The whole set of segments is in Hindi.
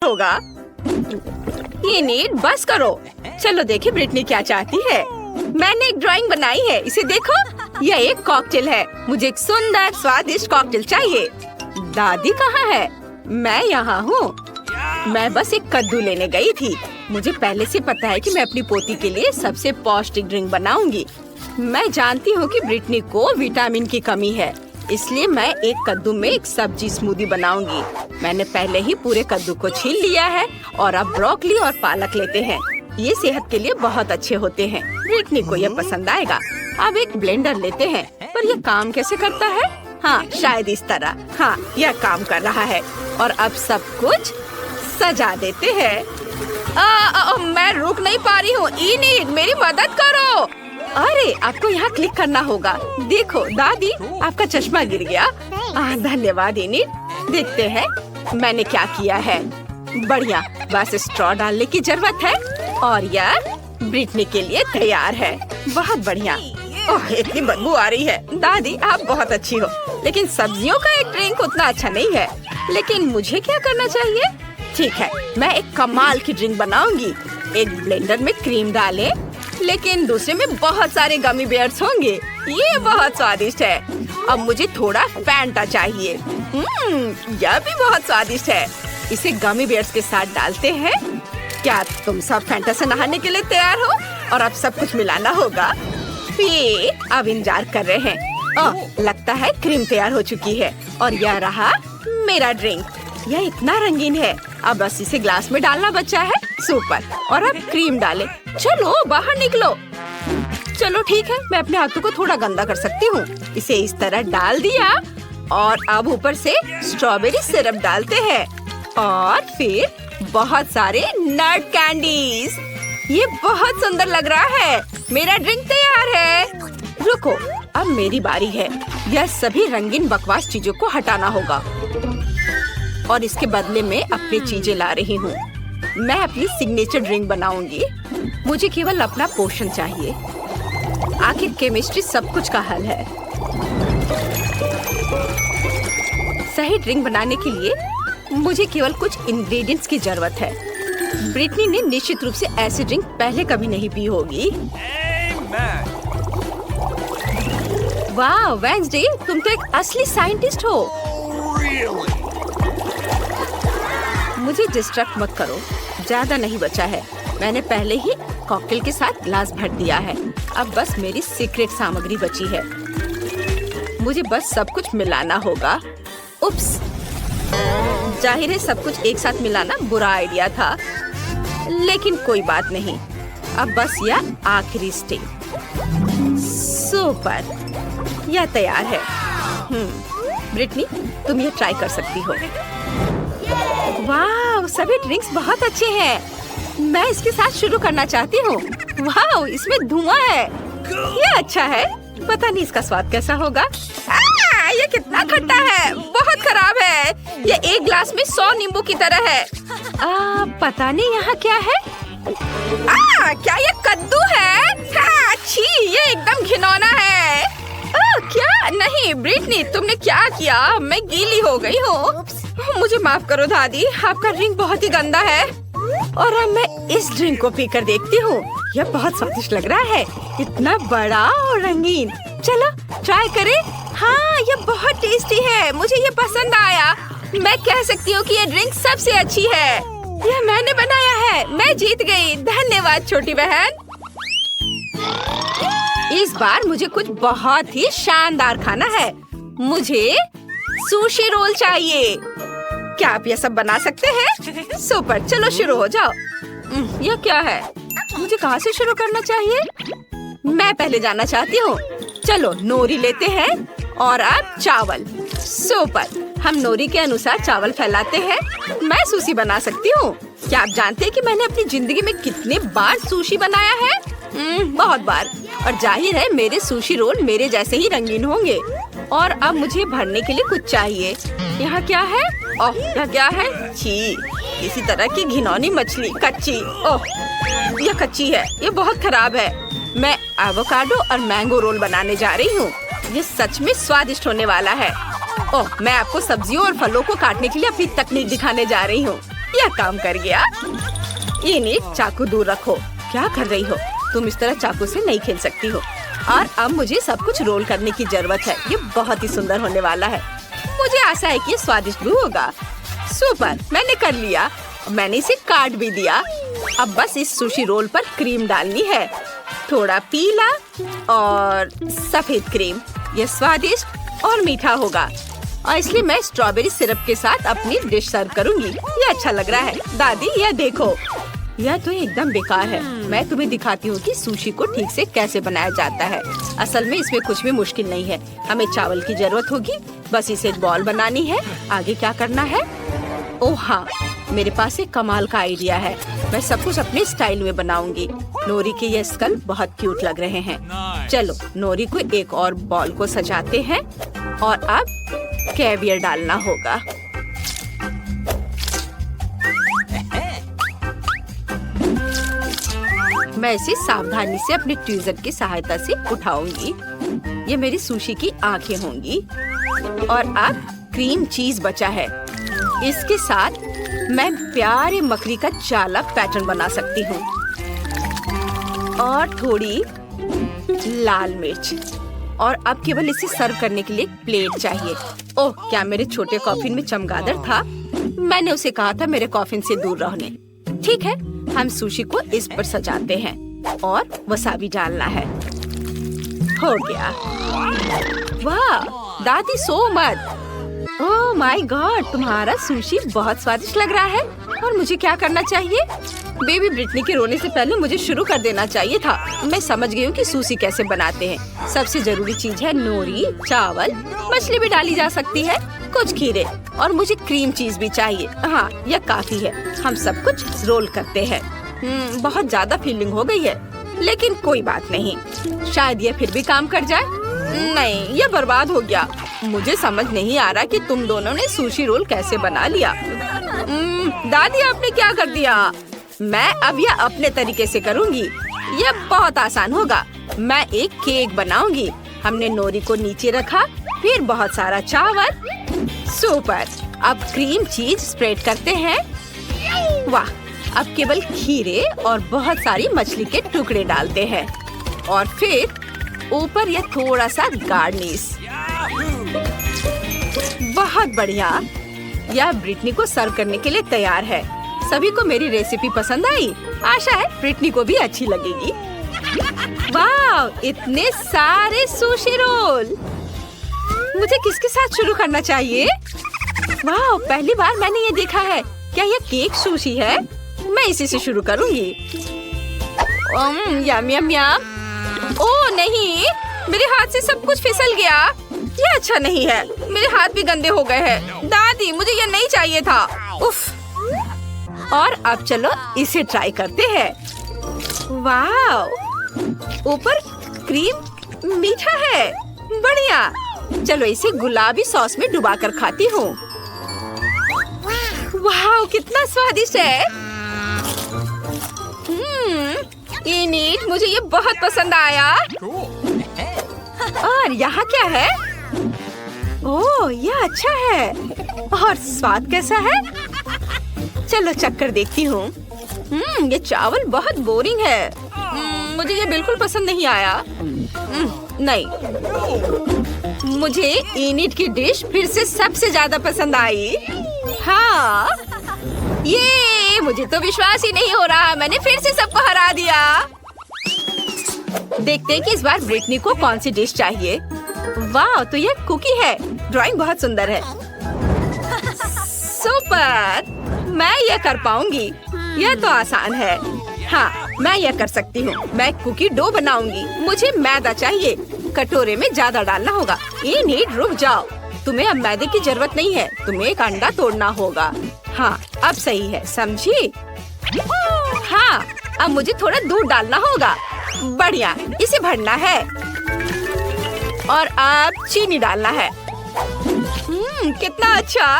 होगा। ये नीट बस करो। चलो देखिए ब्रिटनी क्या चाहती है। मैंने एक ड्राइंग बनाई है, इसे देखो। यह एक कॉकटेल है। मुझे एक सुंदर स्वादिष्ट कॉकटेल चाहिए। दादी कहाँ है? मैं यहाँ हूँ। मैं बस एक कद्दू लेने गई थी। मुझे पहले से पता है कि मैं अपनी पोती के लिए सबसे पौष्टिक ड्रिंक बनाऊंगी। मैं जानती हूँ कि ब्रिटनी को विटामिन की कमी है, इसलिए मैं एक कद्दू में एक सब्जी स्मूदी बनाऊंगी। मैंने पहले ही पूरे कद्दू को छील लिया है और अब ब्रोकली और पालक लेते हैं। ये सेहत के लिए बहुत अच्छे होते हैं। ब्रिटनी को यह पसंद आएगा। अब एक ब्लेंडर लेते हैं, पर यह काम कैसे करता है? हाँ, शायद इस तरह। हाँ, यह काम कर रहा है। और अब सब कुछ सजा देते हैं। मैं रुक नहीं पा रही हूँ। इनीड, मेरी मदद करो। अरे, आपको यहाँ क्लिक करना होगा। देखो दादी, आपका चश्मा गिर गया। धन्यवाद इनीड। देखते हैं मैंने क्या किया है। बढ़िया, बस स्ट्रॉ डालने की जरूरत है और यह ब्रिटनी के लिए तैयार है। बहुत बढ़िया। ओह, इतनी बदबू आ रही है। दादी, आप बहुत अच्छी हो, लेकिन सब्जियों का एक ड्रिंक उतना अच्छा नहीं है। लेकिन मुझे क्या करना चाहिए? ठीक है, मैं एक कमाल की ड्रिंक बनाऊंगी। एक ब्लेंडर में क्रीम डालें, लेकिन दूसरे में बहुत सारे गमी बेयर्स होंगे। ये बहुत स्वादिष्ट है। अब मुझे थोड़ा फैंटा चाहिए। यह भी बहुत स्वादिष्ट है। इसे गमी बेयर्स के साथ डालते हैं। क्या तुम सब फैंटा से नहाने के लिए तैयार हो? और अब सब कुछ मिलाना होगा। ये अब इंतजार कर रहे हैं। लगता है क्रीम तैयार हो चुकी है और यह रहा मेरा ड्रिंक। यह इतना रंगीन है। अब बस इसे ग्लास में डालना बचा है। सुपर। और अब क्रीम डालें। चलो बाहर निकलो। चलो ठीक है, मैं अपने हाथों को थोड़ा गंदा कर सकती हूँ। इसे इस तरह डाल दिया और अब ऊपर से स्ट्रॉबेरी सिरप डालते हैं और फिर बहुत सारे नट कैंडीज। ये बहुत सुंदर लग रहा है। मेरा ड्रिंक तैयार है। रुको, अब मेरी बारी है। यह सभी रंगीन बकवास चीजों को हटाना होगा और इसके बदले में अपनी चीजें ला रही हूँ। मैं अपनी सिग्नेचर ड्रिंक बनाऊंगी। मुझे केवल अपना पोषण चाहिए। आखिर केमिस्ट्री सब कुछ का हल है। सही ड्रिंक बनाने के लिए मुझे केवल कुछ इंग्रेडिएंट्स की जरूरत है। ब्रिटनी ने निश्चित रूप से ऐसी ड्रिंक पहले कभी नहीं पी होगी। वाह वेंसडे, तुम तो एक असली साइंटिस्ट हो। मुझे डिस्ट्रैक्ट मत करो, ज्यादा नहीं बचा है। मैंने पहले ही कॉकटेल के साथ ग्लास भर दिया है। अब बस मेरी सीक्रेट सामग्री बची है। मुझे बस सब कुछ मिलाना होगा। उप्स, जाहिर है सब कुछ एक साथ मिलाना बुरा आइडिया था, लेकिन कोई बात नहीं। अब बस यह आखिरी स्टेप। सुपर, यह तैयार है। ब्रिटनी, तुम ये ट्राई कर सकती हो। वाह, सभी ड्रिंक्स बहुत अच्छे हैं। मैं इसके साथ शुरू करना चाहती हूँ। वाह, इसमें धुआं है। ये अच्छा है। पता नहीं इसका स्वाद कैसा होगा। ये कितना खट्टा है, बहुत खराब है। ये एक ग्लास में 100 नींबू की तरह है। पता नहीं यहाँ क्या है। क्या ये कद्दू है? छी, ये एकदम घिनौना है। क्या? नहीं ब्रिटनी, तुमने क्या किया? मैं गीली हो गई हूँ। मुझे माफ करो दादी, आपका ड्रिंक बहुत ही गंदा है। और अब मैं इस ड्रिंक को पीकर देखती हूँ। यह बहुत स्वादिष्ट लग रहा है, इतना बड़ा और रंगीन। चलो ट्राई करें। हाँ, यह बहुत टेस्टी है। मुझे ये पसंद आया। मैं कह सकती हूँ कि ये ड्रिंक सबसे अच्छी है। यह मैंने बनाया है। मैं जीत गई। धन्यवाद छोटी बहन। इस बार मुझे कुछ बहुत ही शानदार खाना है। मुझे सुशी रोल चाहिए। क्या आप यह सब बना सकते हैं? सुपर, चलो शुरू हो जाओ। यह क्या है? मुझे कहाँ से शुरू करना चाहिए? मैं पहले जाना चाहती हूँ। चलो नोरी लेते हैं और अब चावल। सुपर, हम नोरी के अनुसार चावल फैलाते हैं। मैं सुशी बना सकती हूँ। क्या आप जानते हैं कि मैंने अपनी जिंदगी में कितने बार सुशी बनाया है? बहुत बार। और जाहिर है मेरे सुशी रोल मेरे जैसे ही रंगीन होंगे। और अब मुझे भरने के लिए कुछ चाहिए। यहाँ क्या है? ओह, यह क्या है? छी, इसी तरह की घिनौनी मछली, कच्ची। ओह, यह कच्ची है। ये बहुत खराब है। मैं एवोकाडो और मैंगो रोल बनाने जा रही हूँ। ये सच में स्वादिष्ट होने वाला है। ओह, मैं आपको सब्जियों और फलों को काटने के लिए अपनी तकनीक दिखाने जा रही हूँ। यह काम कर गया। इनिट, चाकू दूर रखो। क्या कर रही हो? तुम इस तरह चाकू से नहीं खेल सकती हो। और अब मुझे सब कुछ रोल करने की जरूरत है। ये बहुत ही सुंदर होने वाला है। मुझे आशा है कि ये स्वादिष्ट भी होगा। सुपर, मैंने कर लिया। मैंने इसे काट भी दिया। अब बस इस सुशी रोल पर क्रीम डालनी है, थोड़ा पीला और सफेद क्रीम। यह स्वादिष्ट और मीठा होगा और इसलिए मैं स्ट्रॉबेरी सिरप के साथ अपनी डिश सर्व करूंगी। ये अच्छा लग रहा है। दादी, यह देखो। यह तो एकदम बेकार है। मैं तुम्हें दिखाती हूँ कि सुशी को ठीक से कैसे बनाया जाता है। असल में इसमें कुछ भी मुश्किल नहीं है। हमें चावल की जरूरत होगी, बस इसे बॉल बनानी है। आगे क्या करना है? ओह हाँ, मेरे पास एक कमाल का आइडिया है। मैं सब कुछ अपने स्टाइल में बनाऊंगी। नोरी के ये स्कल बहुत क्यूट लग रहे हैं। चलो नोरी को एक और बॉल को सजाते हैं और अब कैवियर डालना होगा। मैं इसे सावधानी से अपने ट्वीजर की सहायता से उठाऊंगी। ये मेरी सुशी की आंखें होंगी। और अब क्रीम चीज बचा है। इसके साथ मैं प्यारे मकड़ी का चाला पैटर्न बना सकती हूँ और थोड़ी लाल मिर्च। और अब केवल इसे सर्व करने के लिए प्लेट चाहिए। ओह, क्या मेरे छोटे कॉफिन में चमगादड़ था? मैंने उसे कहा था मेरे कॉफिन से दूर रहने। ठीक है, हम सुशी को इस पर सजाते हैं और वसाबी डालना है। हो गया। वाह दादी, सो मत। ओह माय गॉड, तुम्हारा सुशी बहुत स्वादिष्ट लग रहा है। और मुझे क्या करना चाहिए? बेबी ब्रिटनी के रोने से पहले मुझे शुरू कर देना चाहिए था। मैं समझ गई हूँ कि सुशी कैसे बनाते हैं। सबसे जरूरी चीज है नोरी, चावल, मछली भी डाली जा सकती है, कुछ खीरे और मुझे क्रीम चीज भी चाहिए। हाँ, यह काफी है। हम सब कुछ रोल करते हैं। बहुत ज्यादा फीलिंग हो गई है, लेकिन कोई बात नहीं। शायद ये फिर भी काम कर जाए। नहीं, यह बर्बाद हो गया। मुझे समझ नहीं आ रहा कि तुम दोनों ने सुशी रोल कैसे बना लिया। दादी, आपने क्या कर दिया? मैं अब यह अपने तरीके से करूँगी। यह बहुत आसान होगा। मैं एक केक बनाऊंगी। हमने नोरी को नीचे रखा, फिर बहुत सारा चावल। सुपर। अब क्रीम चीज स्प्रेड करते हैं। वाह, अब केवल खीरे और बहुत सारी मछली के टुकड़े डालते हैं और फिर ऊपर यह थोड़ा सा गार्निश। बहुत बढ़िया। यह ब्रिटनी को सर्व करने के लिए तैयार है। सभी को मेरी रेसिपी पसंद आई। आशा है ब्रिटनी को भी अच्छी लगेगी। वाह, इतने सारे सुशी रोल। मुझे किसके साथ शुरू करना चाहिए? वाह, पहली बार मैंने ये देखा है। क्या यह केक सुशी है? मैं इसी से शुरू करूंगी। यम यम यम। ओह नहीं, मेरे हाथ से सब कुछ फिसल गया। ये अच्छा नहीं है। मेरे हाथ भी गंदे हो गए हैं। दादी, मुझे ये नहीं चाहिए था। उफ। और अब चलो इसे ट्राई करते हैं। वाह, ऊपर क्रीम मीठा है। बढ़िया। चलो इसे गुलाबी सॉस में डुबाकर खाती हूँ। वाह, कितना स्वादिष्ट है। इनिट, मुझे ये बहुत पसंद आया। और यहाँ क्या है? ओह, यह अच्छा है। और स्वाद कैसा है? चलो चक्कर देखती हूँ। ये चावल बहुत बोरिंग है। मुझे ये बिल्कुल पसंद नहीं आया। नहीं, मुझे इनिट की डिश फिर से सबसे ज्यादा पसंद आई। हाँ, ये मुझे तो विश्वास ही नहीं हो रहा। मैंने फिर से सबको हरा दिया। देखते हैं कि इस बार ब्रिटनी को कौन सी डिश चाहिए। वाह, तो ये कुकी है। ड्राइंग बहुत सुंदर है। सुपर, मैं ये कर पाऊंगी। यह तो आसान है। हाँ, मैं यह कर सकती हूँ। मैं कुकी डो बनाऊंगी। मुझे मैदा चाहिए। कटोरे में ज्यादा डालना होगा। इनिट, रुक जाओ। तुम्हें अब मैदे की जरूरत नहीं है। तुम्हें एक अंडा तोड़ना होगा। हाँ, अब सही है, समझी? हाँ, अब मुझे थोड़ा दूध डालना होगा। बढ़िया, इसे भरना है और अब चीनी डालना है। कितना अच्छा।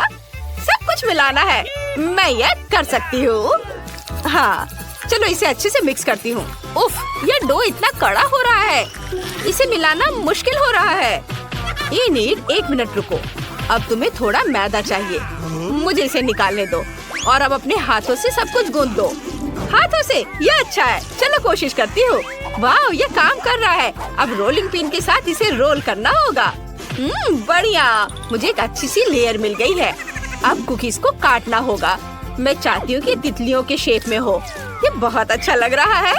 सब कुछ मिलाना है। मैं ये कर सकती हूँ। हाँ, चलो इसे अच्छे से मिक्स करती हूँ। उफ, यह डो इतना कड़ा हो रहा है। इसे मिलाना मुश्किल हो रहा है। इनिट, 1 मिनट रुको। अब तुम्हें थोड़ा मैदा चाहिए। मुझे इसे निकालने दो और अब अपने हाथों से सब कुछ गूंद दो। हाथों से? ये अच्छा है, चलो कोशिश करती हूँ। वाह, ये काम कर रहा है। अब रोलिंग पिन के साथ इसे रोल करना होगा। बढ़िया, मुझे एक अच्छी सी लेयर मिल गई है। अब कुकीज को काटना होगा। मैं चाहती हूँ कि तितलियों के शेप में हो। ये बहुत अच्छा लग रहा है।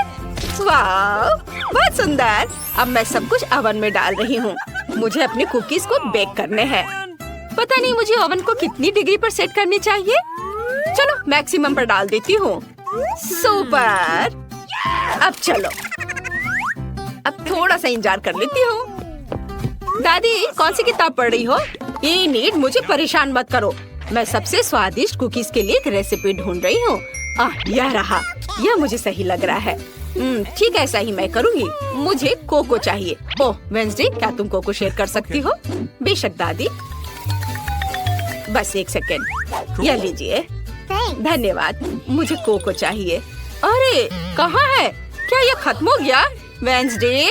वाह, बहुत सुंदर। अब मैं सब कुछ ओवन में डाल रही हूँ। मुझे अपने कुकीज को बेक करने हैं। पता नहीं मुझे ओवन को कितनी डिग्री पर सेट करनी चाहिए। चलो मैक्सिमम पर डाल देती हूँ। सुपर। अब चलो, अब थोड़ा सा इंतजार कर लेती हूँ। दादी, कौन सी किताब पढ़ रही हो? ये नीड, मुझे परेशान मत करो। मैं सबसे स्वादिष्ट कुकीज के लिए एक रेसिपी ढूंढ रही हूँ। यह रहा। यह मुझे सही लग रहा है। ठीक है, ऐसा ही मैं करूँगी। मुझे कोको चाहिए। ओह वेंसडे, क्या तुम कोको शेयर कर सकती हो? बेशक दादी। बस एक सेकेंड, यह लीजिए। धन्यवाद। मुझे कोको चाहिए। अरे कहाँ है? क्या ये खत्म हो गया? वेंसडे।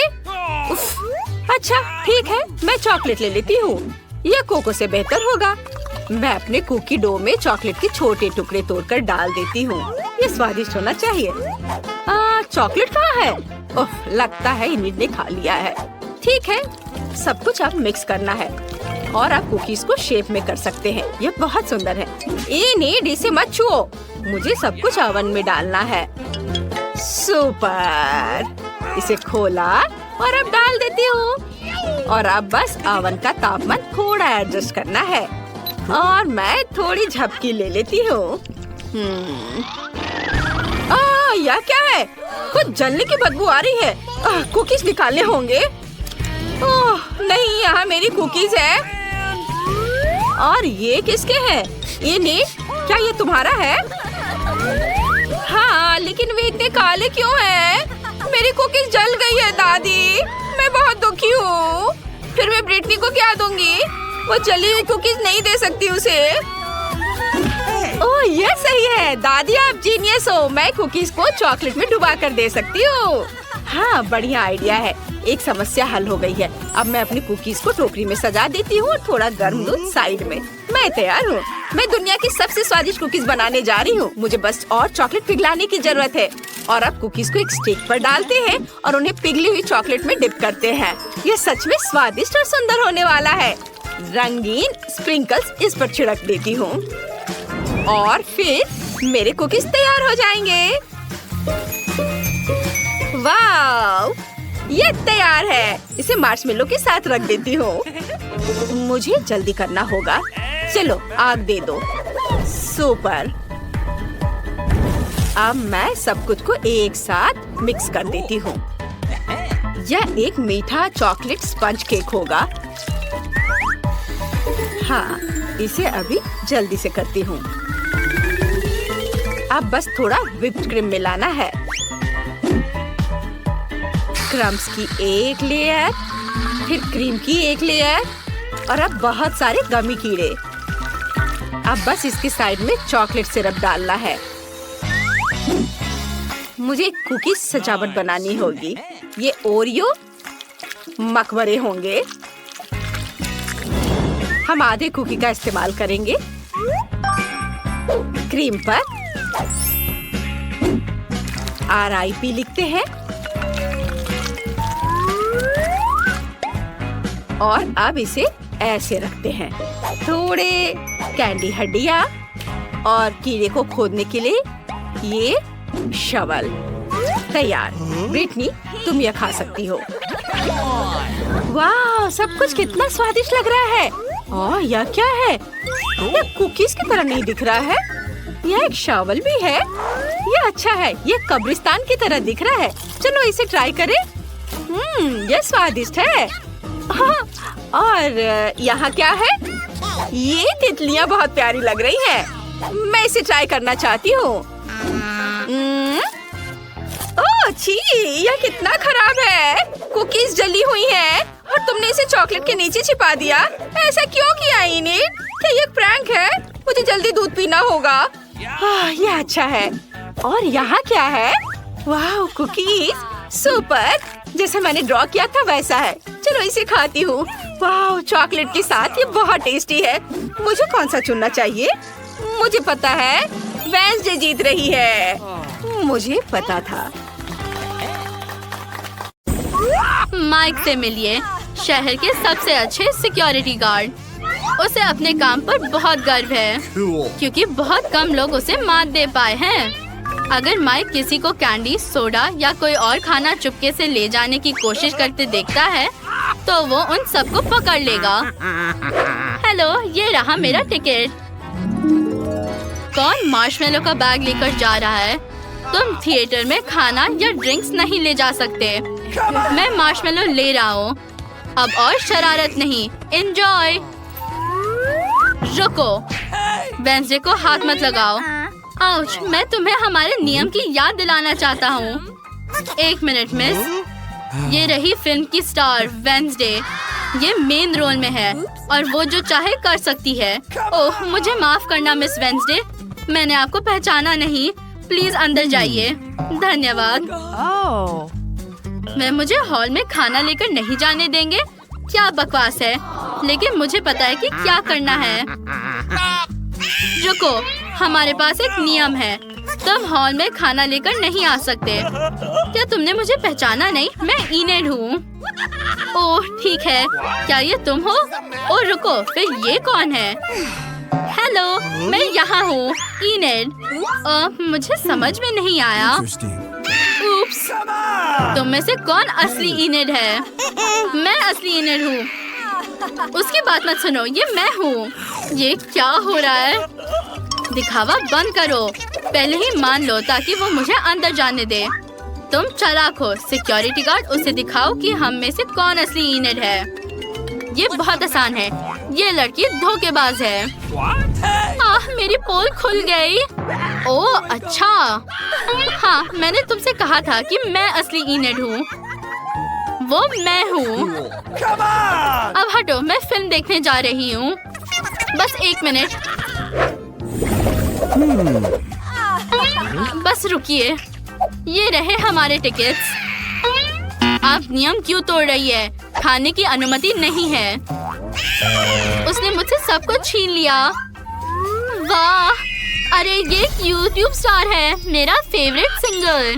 अच्छा ठीक है, मैं चॉकलेट ले लेती हूँ। यह कोको से बेहतर होगा। मैं अपने कुकी डो में चॉकलेट के छोटे टुकड़े तोड़कर डाल देती हूँ। ये स्वादिष्ट होना चाहिए। चॉकलेट कहाँ है? ओह, लगता है इन्हीं ने खा लिया है। ठीक है, सब कुछ अब मिक्स करना है और आप कुकीज को शेप में कर सकते हैं। ये बहुत सुंदर है। नीड, इसे मत छुओ। मुझे सब कुछ ओवन में डालना है। सुपर। इसे खोला और अब डाल देती हूँ। और अब बस ओवन का तापमान थोड़ा एडजस्ट करना है। और मैं थोड़ी झपकी ले लेती हूँ। यह क्या है? कुछ जलने की बदबू आ रही है। कुकीज निकालने होंगे। ओह नहीं, यहाँ मेरी कुकीज है। और ये किसके हैं? ये नीड, क्या ये तुम्हारा है? हाँ, लेकिन वे इतने काले क्यों हैं? मेरी कुकीज जल गई है दादी। मैं बहुत दुखी हूँ। फिर मैं ब्रिटनी को क्या दूंगी? वो जली हुई कुकीज नहीं दे सकती उसे। ओह ये सही है दादी, आप जीनियस हो। मैं कुकीज को चॉकलेट में डुबा कर दे सकती हूँ। हाँ, बढ़िया आइडिया है। एक समस्या हल हो गई है। अब मैं अपनी कुकीज को टोकरी में सजा देती हूँ और थोड़ा गर्म दूध साइड में। मैं तैयार हूँ। मैं दुनिया की सबसे स्वादिष्ट कुकीज बनाने जा रही हूँ। मुझे बस और चॉकलेट पिघलाने की जरूरत है। और अब कुकीज को एक स्टिक पर डालते हैं और उन्हें पिघली हुई चॉकलेट में डिप करते हैं। ये सच में स्वादिष्ट और सुंदर होने वाला है। रंगीन स्प्रिंकल्स इस पर छिड़क देती हूँ और फिर मेरे कुकीज तैयार हो जाएंगे। वाव, ये तैयार है। इसे मार्शमेलो के साथ रख देती हूँ। मुझे जल्दी करना होगा। चलो आग दे दो। सुपर। अब मैं सब कुछ को एक साथ मिक्स कर देती हूँ। यह एक मीठा चॉकलेट स्पंज केक होगा। हाँ, इसे अभी जल्दी से करती हूँ। अब बस थोड़ा व्हिप्ड क्रीम मिलाना है। क्रम्स की एक लेयर, फिर क्रीम की एक लेयर और अब बहुत सारे गमी कीड़े। अब बस इसके साइड में चॉकलेट सिरप डालना है। मुझे कुकीज सजावट बनानी होगी। ये ओरियो मकबरे होंगे। हम आधे कुकी का इस्तेमाल करेंगे। क्रीम पर RIP लिखते हैं और अब इसे ऐसे रखते हैं। थोड़े कैंडी हड्डियाँ और कीड़े को खोदने के लिए ये शवल तैयार। ब्रिटनी, तुम यह खा सकती हो। वाह, सब कुछ कितना स्वादिष्ट लग रहा है। और यह क्या है? यह कुकीज की तरह नहीं दिख रहा है। यह एक शॉवल भी है। यह अच्छा है। यह कब्रिस्तान की तरह दिख रहा है। चलो इसे ट्राई करें। यह स्वादिष्ट है। हाँ, और यहाँ क्या है? ये तितलियाँ बहुत प्यारी लग रही हैं। मैं इसे ट्राई करना चाहती हूँ। ओह छी, यह कितना खराब है। कुकीज जली हुई हैं और तुमने इसे चॉकलेट के नीचे छिपा दिया। ऐसा क्यों किया इनिट? क्या ये प्रैंक है? मुझे जल्दी दूध पीना होगा। यह अच्छा है। और यहाँ क्या है? वाह, कुकीज सुपर। जैसे मैंने ड्रॉ किया था वैसा है। चलो इसे खाती हूँ। वाह, चॉकलेट के साथ ये बहुत टेस्टी है। मुझे कौन सा चुनना चाहिए? मुझे पता है, वेडनेसडे जीत रही है। मुझे पता था। माइक से मिलिए, शहर के सबसे अच्छे सिक्योरिटी गार्ड। उसे अपने काम पर बहुत गर्व है क्योंकि बहुत कम लोग उसे मात दे पाए हैं। अगर माइक किसी को कैंडी, सोडा या कोई और खाना चुपके से ले जाने की कोशिश करते देखता है तो वो उन सबको पकड़ लेगा। हेलो, ये रहा मेरा टिकट। कौन मार्शमेलो का बैग लेकर जा रहा है? तुम थिएटर में खाना या ड्रिंक्स नहीं ले जा सकते। मैं मार्शमेलो ले रहा हूँ। अब और शरारत नहीं। एंजॉय। रुको, वेडनेसडे को हाथ मत लगाओ। आउच, मैं तुम्हें हमारे नियम की याद दिलाना चाहता हूँ। 1 मिनट मिस। ये रही फिल्म की स्टार वेडनेसडे। ये मेन रोल में है और वो जो चाहे कर सकती है। ओह, मुझे माफ करना मिस वेडनेसडे, मैंने आपको पहचाना नहीं। प्लीज अंदर जाइए। धन्यवाद। मैं मुझे हॉल में खाना लेकर नहीं जाने देंगे? क्या बकवास है, लेकिन मुझे पता है कि क्या करना है। रुको, हमारे पास एक नियम है। तुम हॉल में खाना लेकर नहीं आ सकते। क्या तुमने मुझे पहचाना नहीं? मैं इनेड हूँ। ओह ठीक है, क्या ये तुम हो? ओह रुको, फिर ये कौन है? हेलो, मैं यहाँ हूँ, इनेड। मुझे समझ में नहीं आया। उप्स, तुम में से कौन असली इनेड है? मैं असली इनेड हूँ। उसकी बात मत सुनो, ये मैं हूँ। ये क्या हो रहा है? दिखावा बंद करो। पहले ही मान लो ताकि वो मुझे अंदर जाने दे। तुम चालाक हो सिक्योरिटी गार्ड, उसे दिखाओ कि हम में से कौन असली इनेड है। ये बहुत आसान है। ये लड़की धोखेबाज है। मेरी पोल खुल गई। ओह अच्छा, हाँ मैंने तुमसे कहा था कि मैं असली इनेड हूँ। वो मैं हूँ। अब हटो, मैं फिल्म देखने जा रही हूँ। बस 1 मिनट। बस रुकिए, ये रहे हमारे टिकट्स। आप नियम क्यों तोड़ रही है? खाने की अनुमति नहीं है। उसने मुझसे सब कुछ छीन लिया। वाह, अरे ये एक यूट्यूब स्टार है, मेरा फेवरेट सिंगर।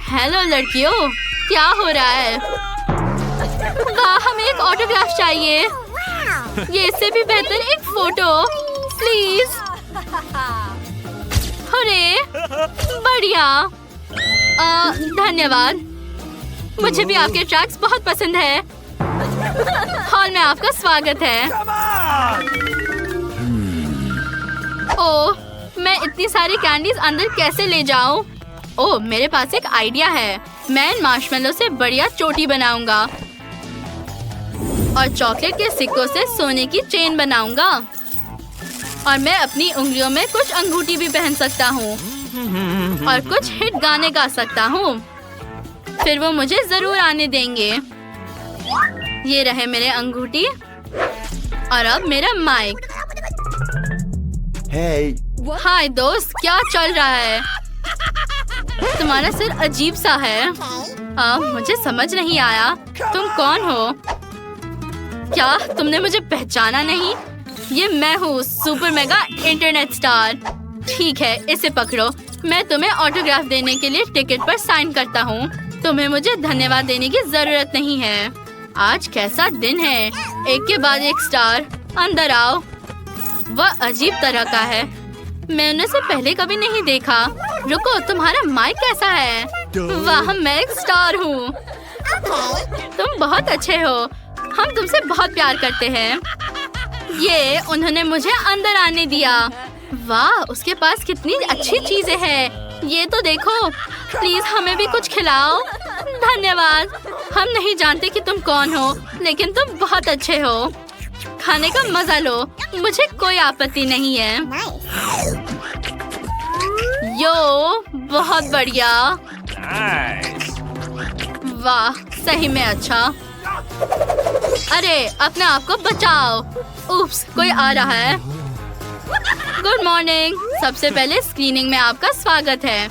हेलो लड़कियों, क्या हो रहा है? वाह, हमें एक ऑटोग्राफ चाहिए। ये इससे भी बेहतर एक फोटो प्लीज। अरे बढ़िया, धन्यवाद। मुझे भी आपके ट्रैक्स बहुत पसंद है। हॉल में आपका स्वागत है। ओह, मैं इतनी सारी कैंडीज अंदर कैसे ले जाऊं? ओह, मेरे पास एक आइडिया है। मैं इन मार्शमेलो से बढ़िया चोटी बनाऊंगा और चॉकलेट के सिक्कों से सोने की चेन बनाऊंगा। और मैं अपनी उंगलियों में कुछ अंगूठी भी पहन सकता हूँ और कुछ हिट गाने गा सकता हूँ। फिर वो मुझे जरूर आने देंगे। ये रहे मेरे अंगूठी और अब मेरा माइक। हाय दोस्त, क्या चल रहा है? तुम्हारा सिर अजीब सा है। मुझे समझ नहीं आया, तुम कौन हो? क्या तुमने मुझे पहचाना नहीं? ये मैं हूँ, सुपर मेगा इंटरनेट स्टार। ठीक है, इसे पकड़ो। मैं तुम्हें ऑटोग्राफ देने के लिए टिकट पर साइन करता हूँ। तुम्हें मुझे धन्यवाद देने की जरूरत नहीं है। आज कैसा दिन है, एक के बाद एक स्टार। अंदर आओ। वह अजीब तरह का है, मैंने उसे पहले कभी नहीं देखा। रुको, तुम्हारा माइक कैसा है? वाह, मैं एक स्टार हूँ। तुम बहुत अच्छे हो, हम तुमसे बहुत प्यार करते हैं। ये उन्होंने मुझे अंदर आने दिया। वाह, उसके पास कितनी अच्छी चीजें हैं। ये तो देखो, प्लीज हमें भी कुछ खिलाओ। धन्यवाद। हम नहीं जानते कि तुम कौन हो, लेकिन तुम बहुत अच्छे हो। खाने का मजा लो, मुझे कोई आपत्ति नहीं है। यो, बहुत बढ़िया। वाह, सही में अच्छा। अरे अपने आप को बचाओ। उप्स, कोई आ रहा है। Good morning. सबसे पहले स्क्रीनिंग में आपका स्वागत है।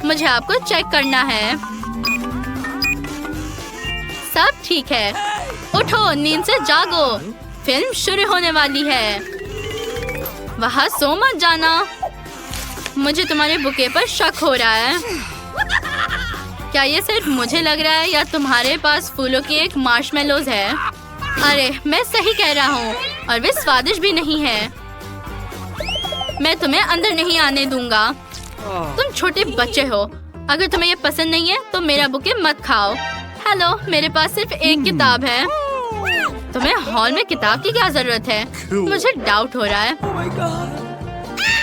मुझे आपको चेक करना है। सब ठीक है। उठो, नींद से जागो, फिल्म शुरू होने वाली है। वहाँ सो मत जाना। मुझे तुम्हारे बुके पर शक हो रहा है। क्या ये सिर्फ मुझे लग रहा है या तुम्हारे पास फूलों की एक मार्शमेलोज है? अरे मैं सही कह रहा हूँ और वे स्वादिष्ट भी नहीं है। मैं तुम्हें अंदर नहीं आने दूंगा। तुम छोटे बच्चे हो। अगर तुम्हें ये पसंद नहीं है तो मेरा बुके मत खाओ। हेलो, मेरे पास सिर्फ एक किताब है। तुम्हें हॉल में किताब की क्या जरूरत है? मुझे डाउट हो रहा है।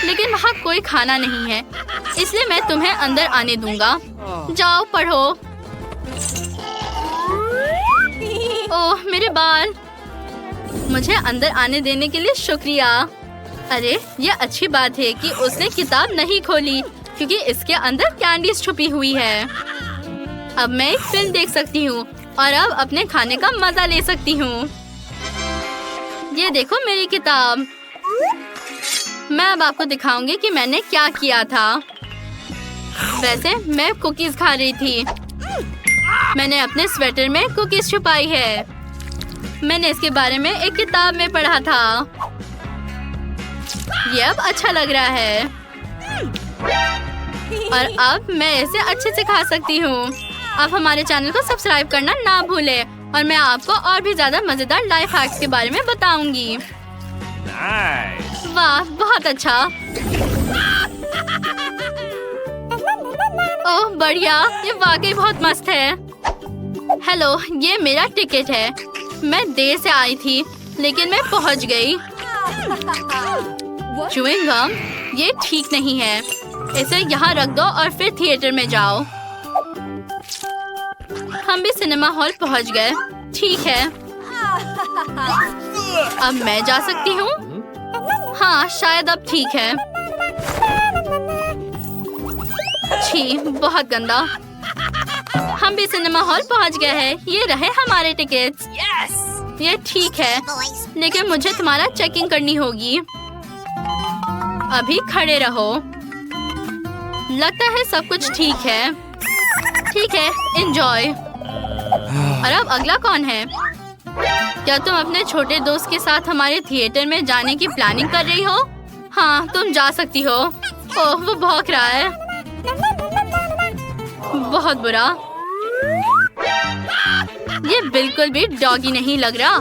लेकिन वहाँ कोई खाना नहीं है, इसलिए मैं तुम्हें अंदर आने दूंगा। जाओ पढ़ो। ओह मेरे बाल। मुझे अंदर आने देने के लिए शुक्रिया। अरे ये अच्छी बात है कि उसने किताब नहीं खोली क्योंकि इसके अंदर कैंडीज छुपी हुई है। अब मैं एक फिल्म देख सकती हूँ और अब अपने खाने का मजा ले सकती हूँ। ये देखो मेरी किताब। मैं अब आपको दिखाऊंगी कि मैंने क्या किया था। वैसे मैं कुकीज खा रही थी। मैंने अपने स्वेटर में कुकीज छुपाई है। मैंने इसके बारे में एक किताब में पढ़ा था। ये अब अच्छा लग रहा है और अब मैं इसे अच्छे से खा सकती हूँ। आप हमारे चैनल को सब्सक्राइब करना ना भूलें और मैं आपको और भी ज्यादा मजेदार लाइफ हैक्स के बारे में बताऊंगी। वाह बहुत अच्छा। ओह बढ़िया, ये वाकई बहुत मस्त है। हेलो, ये मेरा टिकट है। मैं देर से आई थी लेकिन मैं पहुंच गई। च्युइंग गम, ये ठीक नहीं है। इसे यहाँ रख दो और फिर थिएटर में जाओ। हम भी सिनेमा हॉल पहुंच गए। ठीक है, अब मैं जा सकती हूँ? हाँ शायद अब ठीक है। छी, बहुत गंदा। हम भी सिनेमा हॉल पहुंच गए हैं। ये रहे हमारे टिकट्स। ये ठीक है, लेकिन मुझे तुम्हारा चेकिंग करनी होगी। अभी खड़े रहो। लगता है सब कुछ ठीक है। ठीक है, एंजॉय। और अब अगला कौन है? क्या तुम अपने छोटे दोस्त के साथ हमारे थिएटर में जाने की प्लानिंग कर रही हो? हाँ, तुम जा सकती हो। ओह, वो भौंक रहा है। बहुत बुरा। ये बिल्कुल भी डॉगी नहीं लग रहा।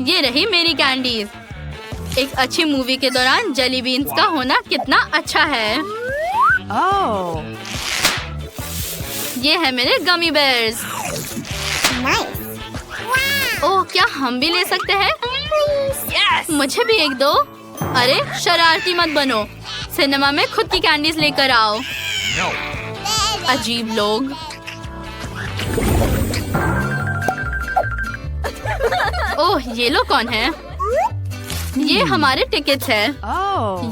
ये रही मेरी कैंडीज। एक अच्छी मूवी के दौरान जेली बीन्स का होना कितना अच्छा है। ये है मेरे गमी बेयर्स। ओह, क्या हम भी ले सकते हैं? मुझे भी एक दो। अरे शरारती मत बनो। सिनेमा में खुद की कैंडीज लेकर आओ। अजीब लोग। ओह, ये लोग कौन है? ये हमारे टिकट्स है।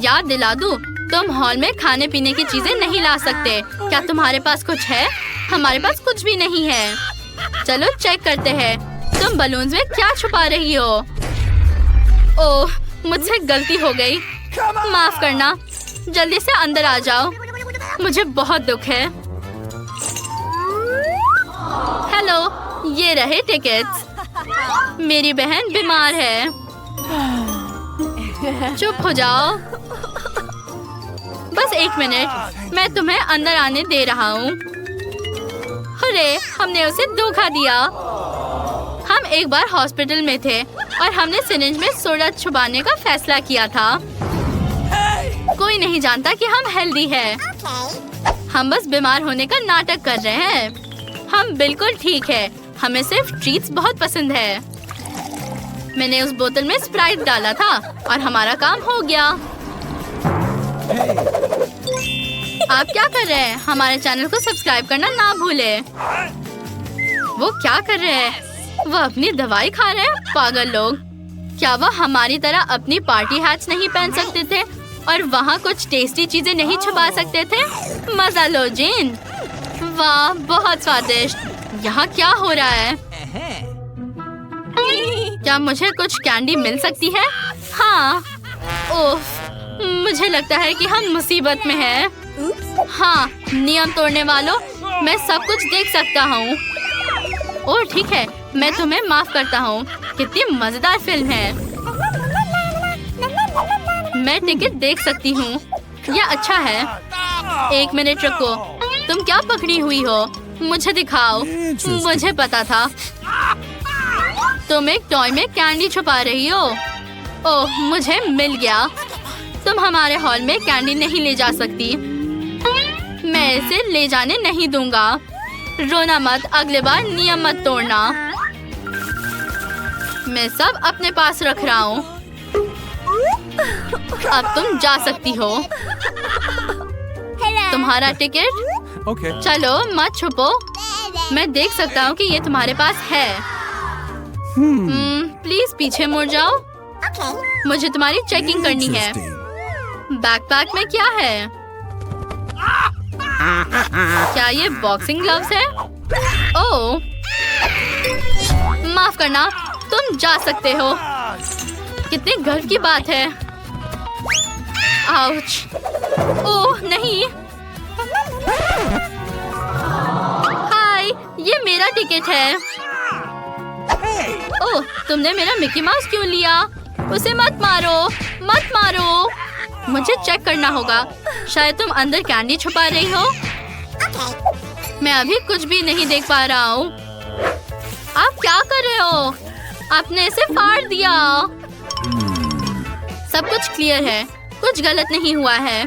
याद दिला दूं, तुम हॉल में खाने पीने की चीजें नहीं ला सकते। क्या तुम्हारे पास कुछ है? हमारे पास कुछ भी नहीं है। चलो चेक करते हैं। तुम बलून्स में क्या छुपा रही हो? ओह, मुझसे गलती हो गई। माफ करना। जल्दी से अंदर आ जाओ। मुझे बहुत दुख है। हेलो, ये रहे टिकट्स। मेरी बहन बीमार है। चुप हो जाओ। बस एक मिनट, मैं तुम्हें अंदर आने दे रहा हूँ। अरे, हमने उसे धोखा दिया। हम एक बार हॉस्पिटल में थे और हमने सिरिंज में सोडा छुपाने का फैसला किया था। कोई नहीं जानता कि हम हेल्दी हैं। हम बस बीमार होने का नाटक कर रहे हैं। हम बिल्कुल ठीक है। हमें सिर्फ ट्रीट्स बहुत पसंद है। मैंने उस बोतल में स्प्राइट डाला था और हमारा काम हो गया। आप क्या कर रहे हैं? हमारे चैनल को सब्सक्राइब करना ना भूलें। वो क्या कर रहे हैं? वो अपनी दवाई खा रहे हैं। पागल लोग। क्या वो हमारी तरह अपनी पार्टी हैट्स नहीं पहन सकते थे और वहाँ कुछ टेस्टी चीजें नहीं छुपा सकते थे? मजा लो जिन। वाह, बहुत स्वादिष्ट। यहाँ क्या हो रहा है? क्या मुझे कुछ कैंडी मिल सकती है? हाँ। ओह, मुझे लगता है कि हम मुसीबत में हैं। हाँ, नियम तोड़ने वालों, मैं सब कुछ देख सकता हूँ। ओह ठीक है, मैं तुम्हें माफ करता हूँ। कितनी मजेदार फिल्म है। मैं टिकट देख सकती हूँ। यह अच्छा है। एक मिनट रुको, तुम क्या पकड़ी हुई हो? मुझे दिखाओ। मुझे पता था। तुम एक टॉय में कैंडी छुपा रही हो। ओह, मुझे मिल गया। तुम हमारे हॉल में कैंडी नहीं ले जा सकती। मैं इसे ले जाने नहीं दूंगा। रोना मत, अगले बार नियम मत तोड़ना। मैं सब अपने पास रख रहा हूँ। अब तुम जा सकती हो। तुम्हारा टिकट। चलो मत छुपो। मैं देख सकता हूँ कि ये तुम्हारे पास है। प्लीज पीछे मुड़ जाओ। मुझे तुम्हारी चेकिंग करनी है। बैकपैक में क्या है? क्या ये बॉक्सिंग ग्लव्स है? ओह, माफ करना, तुम जा सकते हो। कितने गर्व की बात है। आउच। ओह नहीं। हाय, ये मेरा टिकट है। ओह, तुमने मेरा मिकी माउस क्यों लिया? उसे मत मारो, मत मारो। मुझे चेक करना होगा। शायद तुम अंदर कैंडी छुपा रही हो। मैं अभी कुछ भी नहीं देख पा रहा हूँ। आप क्या कर रहे हो? आपने इसे फाड़ दिया। सब कुछ क्लियर है, कुछ गलत नहीं हुआ है।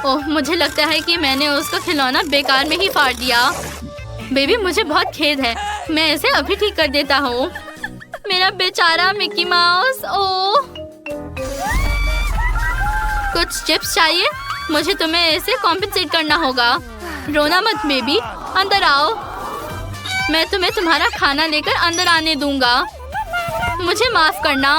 ओह, मुझे लगता है कि मैंने उसका खिलौना बेकार में ही फाड़ दिया। बेबी, मुझे बहुत खेद है। मैं इसे अभी ठीक कर देता हूँ। मेरा बेचारा मिकी माउस। ओह, कुछ चिप्स चाहिए? मुझे तुम्हें इसे कॉम्पेंसेट करना होगा। रोना मत बेबी, अंदर आओ। मैं तुम्हें तुम्हारा खाना लेकर अंदर आने दूंगा। मुझे माफ करना।